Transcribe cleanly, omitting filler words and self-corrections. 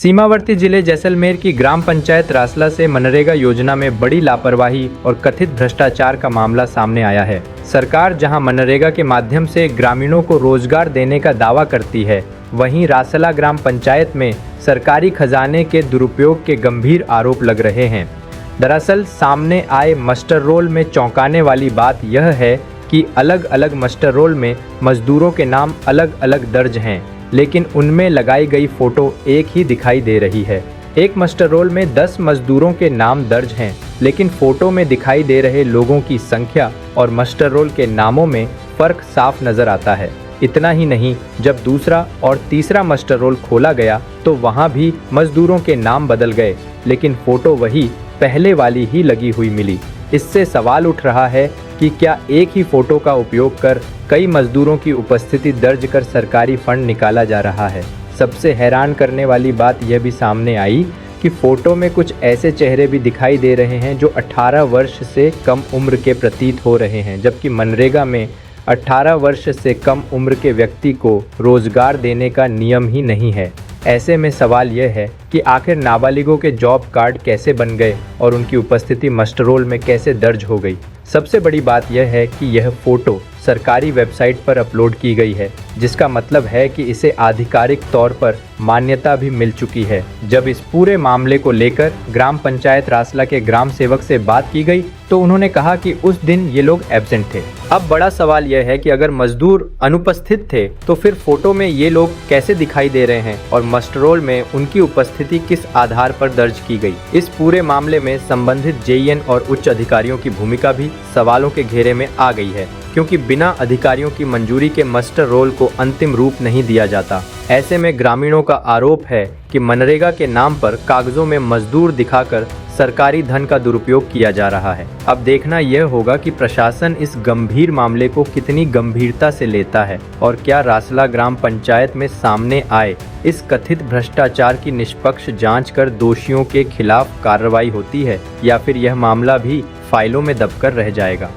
सीमावर्ती जिले जैसलमेर की ग्राम पंचायत रासला से मनरेगा योजना में बड़ी लापरवाही और कथित भ्रष्टाचार का मामला सामने आया है। सरकार जहां मनरेगा के माध्यम से ग्रामीणों को रोजगार देने का दावा करती है, वहीं रासला ग्राम पंचायत में सरकारी खजाने के दुरुपयोग के गंभीर आरोप लग रहे हैं। दरअसल सामने आए मस्टर रोल में चौंकाने वाली बात यह है कि अलग अलग मस्टर रोल में मजदूरों के नाम अलग अलग दर्ज हैं, लेकिन उनमें लगाई गई फोटो एक ही दिखाई दे रही है। एक मस्टर रोल में 10 मजदूरों के नाम दर्ज हैं, लेकिन फोटो में दिखाई दे रहे लोगों की संख्या और मस्टर रोल के नामों में फर्क साफ नजर आता है। इतना ही नहीं, जब दूसरा और तीसरा मस्टर रोल खोला गया तो वहां भी मजदूरों के नाम बदल गए, लेकिन फोटो वही पहले वाली ही लगी हुई मिली। इससे सवाल उठ रहा है कि क्या एक ही फोटो का उपयोग कर कई मजदूरों की उपस्थिति दर्ज कर सरकारी फंड निकाला जा रहा है। सबसे हैरान करने वाली बात यह भी सामने आई कि फोटो में कुछ ऐसे चेहरे भी दिखाई दे रहे हैं जो 18 वर्ष से कम उम्र के प्रतीत हो रहे हैं, जबकि मनरेगा में 18 वर्ष से कम उम्र के व्यक्ति को रोजगार देने का नियम ही नहीं है। ऐसे में सवाल यह है कि आखिर नाबालिगों के जॉब कार्ड कैसे बन गए और उनकी उपस्थिति मस्टर रोल में कैसे दर्ज हो गई। सबसे बड़ी बात यह है कि यह फोटो सरकारी वेबसाइट पर अपलोड की गई है, जिसका मतलब है कि इसे आधिकारिक तौर पर मान्यता भी मिल चुकी है। जब इस पूरे मामले को लेकर ग्राम पंचायत रासला के ग्राम सेवक से बात की गई तो उन्होंने कहा कि उस दिन ये लोग एब्सेंट थे। अब बड़ा सवाल यह है कि अगर मजदूर अनुपस्थित थे तो फिर फोटो में ये लोग कैसे दिखाई दे रहे हैं और मस्टर रोल में उनकी उपस्थिति किस आधार पर दर्ज की गई। इस पूरे मामले में संबंधित जेईएन और उच्च अधिकारियों की भूमिका भी सवालों के घेरे में आ गई है, क्योंकि बिना अधिकारियों की मंजूरी के मस्टर रोल को अंतिम रूप नहीं दिया जाता। ऐसे में ग्रामीणों का आरोप है कि मनरेगा के नाम पर कागजों में मजदूर दिखाकर सरकारी धन का दुरुपयोग किया जा रहा है। अब देखना यह होगा कि प्रशासन इस गंभीर मामले को कितनी गंभीरता से लेता है और क्या रासला ग्राम पंचायत में सामने आए इस कथित भ्रष्टाचार की निष्पक्ष जांच कर दोषियों के खिलाफ कार्रवाई होती है, या फिर यह मामला भी फाइलों में दबकर रह जाएगा।